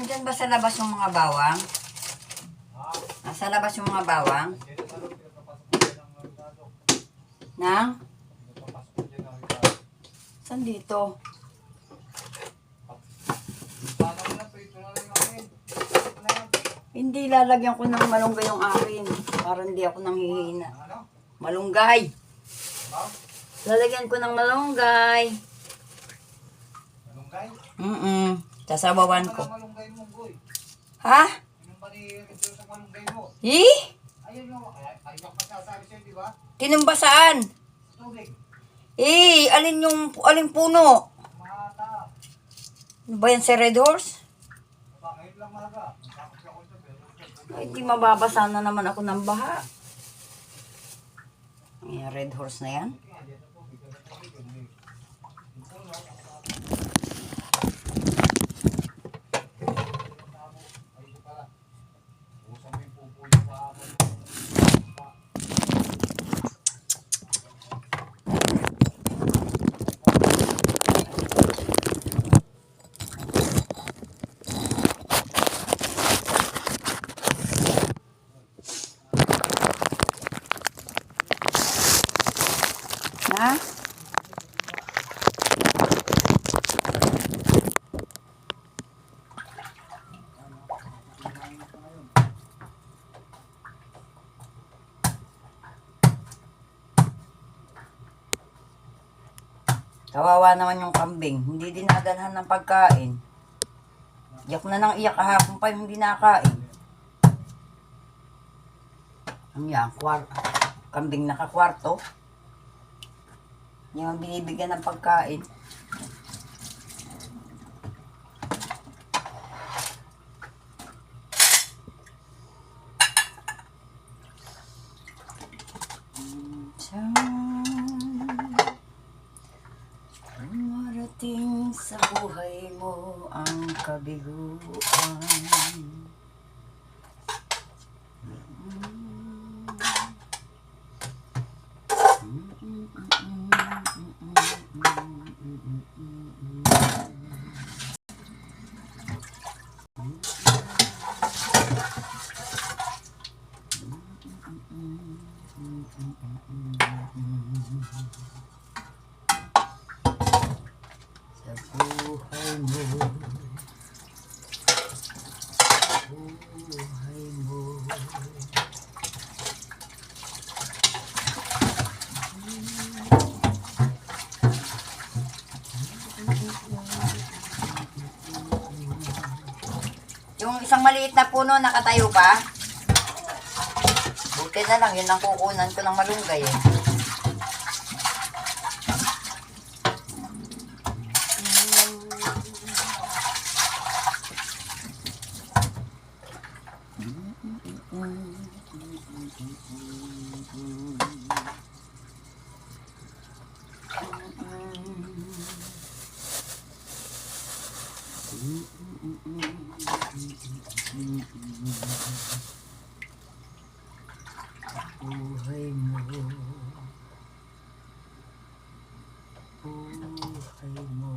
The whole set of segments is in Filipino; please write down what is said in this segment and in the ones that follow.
Nandyan ba sa labas yung mga bawang? Nasa labas yung mga bawang? Na? Saan dito? Hindi, lalagyan ko ng malunggay yung akin. Para hindi ako nanghihina. Malunggay. Lalagyan ko ng malunggay. Malunggay? Sasabawan ko. Malunggay mo, boy. Ha? Anong panihigit sa malunggay mo? Ayun yung, ayun masasabi sa'yo, di ba? Tinumba saan? Tubig. Alin puno? Mata. Ano ba yan si Red Horse? Ngayon lang maga. Ay, di mababasa na naman ako ng baha. Ang Red Horse na yan. Ha? Kawawa naman yung kambing. Hindi dinadalhan ng pagkain. Iyak na nang iyak kahapon pa yung hindi nakain. Ano yan? Kambing nakakwarto. Yung binibigyan ng pagkain. Marating sa buhay mo ang kabiguan. Yung isang maliit na puno, nakatayo pa. Buti na lang, yun ang kukunan ko ng malunggay eh. Buhay mo, buhay mo.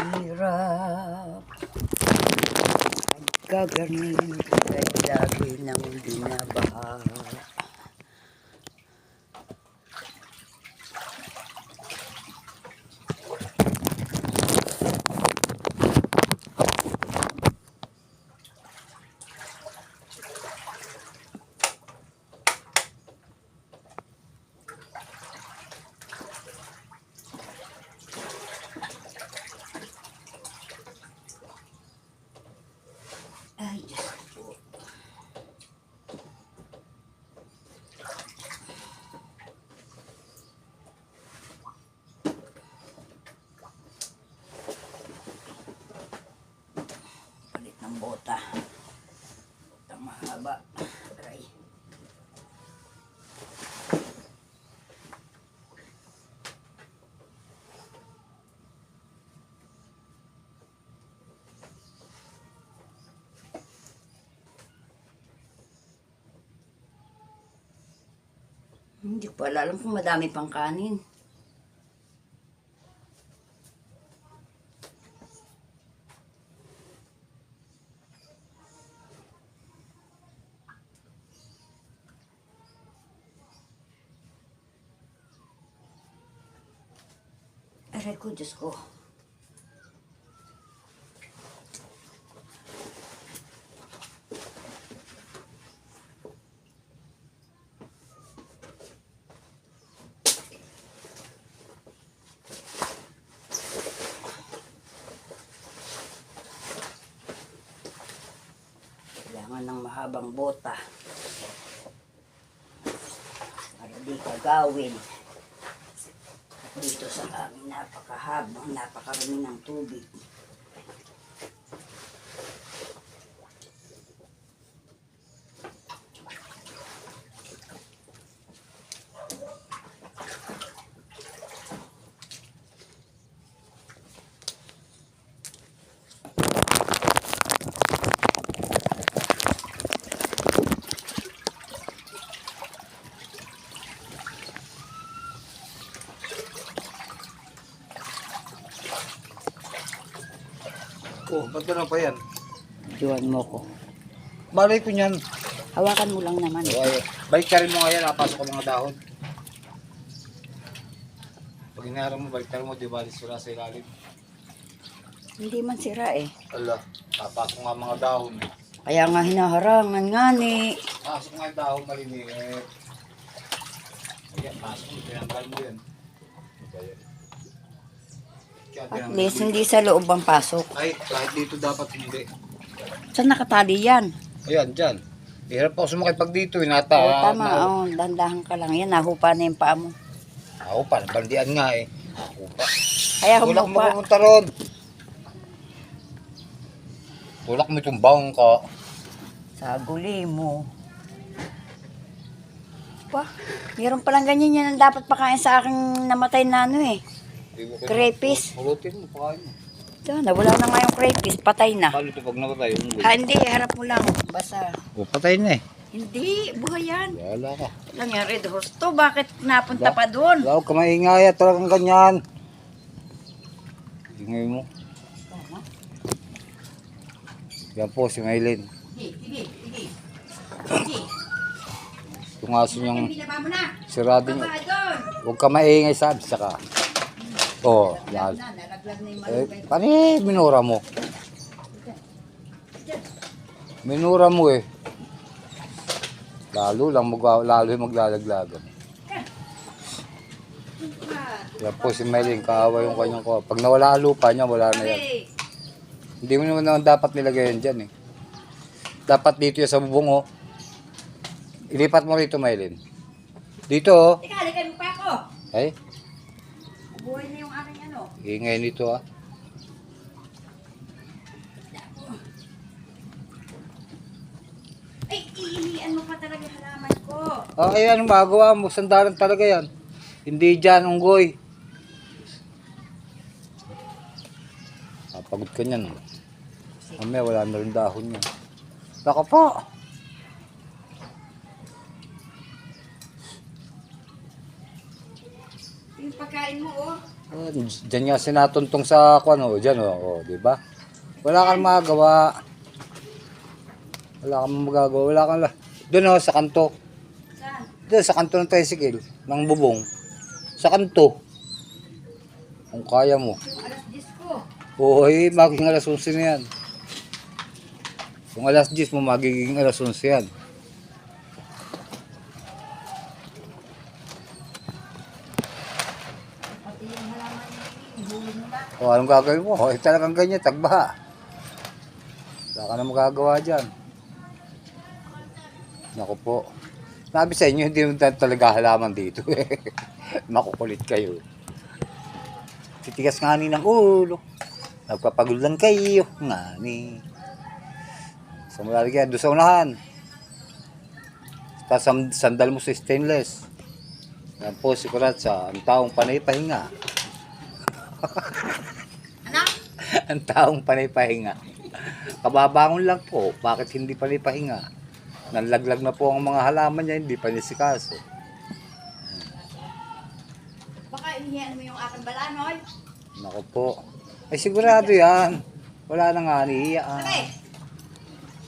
Hirap gagarnin kahit lagi nang binabaha. Ay, Diyos ko po. Hindi ko pala alam kung madami pang kanin. Aray ko, Diyos ko. Kailangan ng mahabang bota para di kagawin. Dito sa amin, napakahabang, napakarami ng tubig. Oh, ba't ganun pa yan? Diwan mo ko. Balay ko niyan. Hawakan mo lang naman. Ay, balik ka rin mo ngayon, napasok ang mga dahon. Pag inaharap mo, balik ka rin mo, di ba, sira sa ilalim. Hindi man sira eh. Ala, napasok nga mga dahon. Kaya nga hinaharangan nga ni. Pasok nga yung dahon, maliniit. Ayan, pasok mo, tinanggal mo yan. Ayan. Kaya At tinanggal least mo hindi sa loob ang pasok. yan. Ay, kahit dito dapat hindi. Saan nakatali yan? Ayan, dyan. Hirap ako sumakay pag dito, hinata. Oo, tama. Oh, dandahan ka lang. Yan, nahupa na yung paa mo. Ako pa, bandian nga eh. Ako pa. Kaya Tulak mo humupa. pumunta ron. Tulak mo itong baong ka. Sa guli mo. Pa, meron palang ganyan yan ang dapat pakain sa aking namatay na ano eh. Crayfish. Hulutin mo, pakain mo. Ito, nawala na nga yung crayfish. Patay na. Paano ito pag namatay? Hindi, harap mo lang. Basta. O, patay na eh. Hindi, buhay yan. Wala ka. Lang yung red horse to. Bakit napunta pa doon? Wala ka maingay at talagang ganyan. Ingay mo. Yan po si Maylin. Yung aso niyang Binaba mo na. sirado niya. Baba doon. Huwag ka maingay sabi saka. Oh, yan. Nalaglag na yung Eh, malunggay. paano minura mo? Minura mo eh. Lalo yung maglalaglagan. Yan po si Maylin, kaawa yung kanyang ko. Pag nawala ang lupa niya, wala na yan. Hey, Hindi mo naman dapat nilagay yan dyan eh. Dapat dito yan sa bubong oh. Ilipat mo rito, Maylin. Dito oh. teka, halika mo pa ako. Ay, Buhay na yung aking ano. ingay nito ah. Ay, iinian mo pa talaga yung halaman ko. Ay, anong magawa mo? Sandalan talaga yan. Hindi dyan, unggoy. Pagod ka niyan. Mamaya wala na rin dahon niya. Naka po. Yung pagkain mo, oh. Diyan nga sinatuntong sa ano, diyan oh, di ba? Wala kang magagawa. Wala kang magagawa, wala kang doon oh, sa kanto. Saan? Doon sa kanto ng tricycle, ng bubong. Sa kanto. Kung kaya mo. Yung alas 10 ko. Oo, magiging alas 11 na yan. Kung alas 10 mo, magiging alas 11 yan. Pati yung halaman niya, ihulog mo na. O, anong gagawin mo? Eh, talagang ganyan, tagbaha. Wala ka na magagawa dyan. Naku po. Sabi sa inyo, hindi mo talaga halaman dito. Makukulit kayo. Titigas nga ni ng ulo. Nagpapagod lang kayo. Nga ni. So, malalagyan doon sa unahan. Tapos sandal mo sa stainless. Yan po si Kuratsa, ang taong panay pahinga. Anak? Ang taong panay pahinga. Kababangon lang po, bakit hindi panay pahinga? Nanlaglag na po ang mga halaman niya, hindi pa nisikaso. inihiyan mo yung aking balanoy. Naku po. Ay sigurado yan. Wala na nga nihiyaan. Sabi,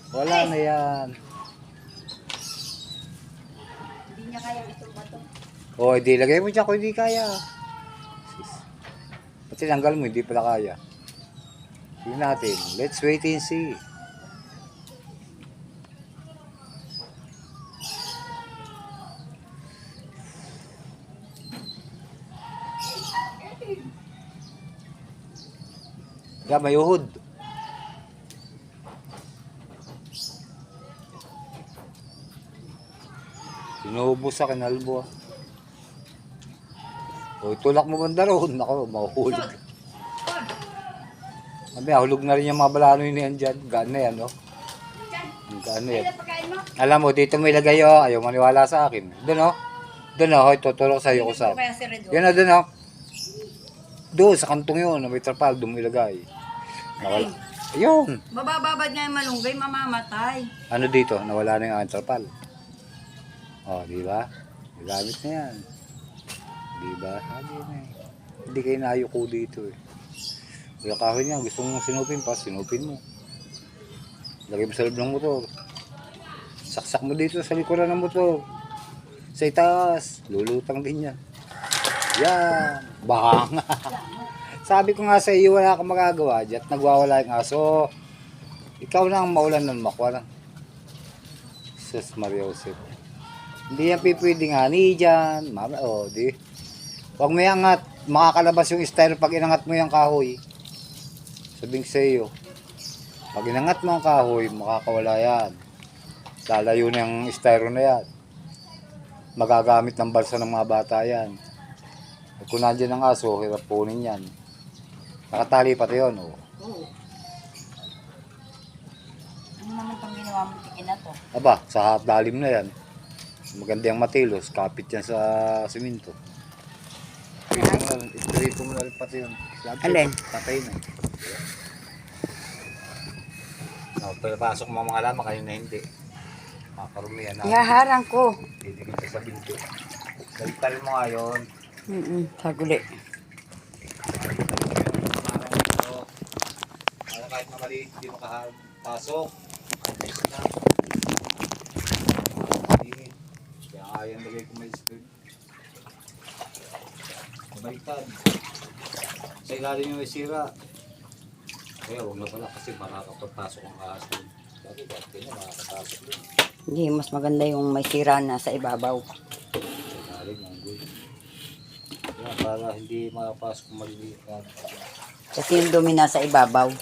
Wala na yan. hindi niya kayang itumba to. O, di lagay mo dyan kung hindi kaya. Sis. Pati tanggal mo, hindi pala kaya. Tingnan natin. Let's wait and see. Kaya may uhod. Sinubo sa kinalbo. O, tulak mo banda roon. Ako, mahuhulog. Sod. Sabi, hulog na rin yung mga balanoy na yan dyan. Gaan na yan, no? Diyan. Gaan na Ay, yan. na pagkain mo. Alam mo, dito may lagay, oh. Ayaw maniwala sa akin. Doon, oh. Doon, oh. Hoy, tutulong sa'yo ko Hindi sa. ko kaya si Redo. Yan na, doon, oh. Doon, sa kantong yun. May trapal, doon mo ilagay. Nawala. Ayun. Babababad nga yung malunggay, mamamatay. Ano dito? Nawala na yung aking trapal. Oh, di ba? Gamit na yan. Di ba? Sabi na eh. Hindi kayo naayoko dito eh. Kaya kahoy niya, gusto mong sinupin pa, sinupin mo. Lagay mo sa loob ng motor. Saksak mo dito sa likuran ng motor. Sa itaas, lulutang din yan. Yan. Bang. Sabi ko nga sa iyo, wala kang magagawa dyan at nagwawala yung aso. Ikaw na ang maulan ng makwa. Sus Maria Josep. Hindi yan pipwede nga ni dyan. Mama, oh, di. Huwag mo iangat. Makakalabas yung styro pag inangat mo yung kahoy. Sabihin sa iyo. Pag inangat mo ang kahoy, makakawala yan. Lalayo na yung styro na yan. Magagamit ng balsa ng mga bata yan. At kung nandiyan ang aso, hirap punin yan. Nakatali pati yun, oh. Oo. Ano naman itong ginawa mong tikin na to? Aba, sa dalim na yan. Maganda yung matilos, kapit yan sa siminto. Ito mo na rin pati yun. Alin? Patay na. No, pasok mo mga lamang, kayo na hindi. Makarumihan na. Ihaharang ko. Titigil ka sa binto. Dalitan mo nga yun. Saguli. Para kahit na maliit, hindi makapasok. Kaya kaya nagay ko may spread. Mabaliktad. Sa ilalim yung may sira. Kaya huwag na pala kasi makakapagpasok ang aso. Sabi ba, kaya makakapasok din. Hindi, mas maganda yung may sira na sa ibabaw. Sa ilalim ang good. Kaya para hindi makapasok maliliit. Kasi yung dumi na sa ibabaw.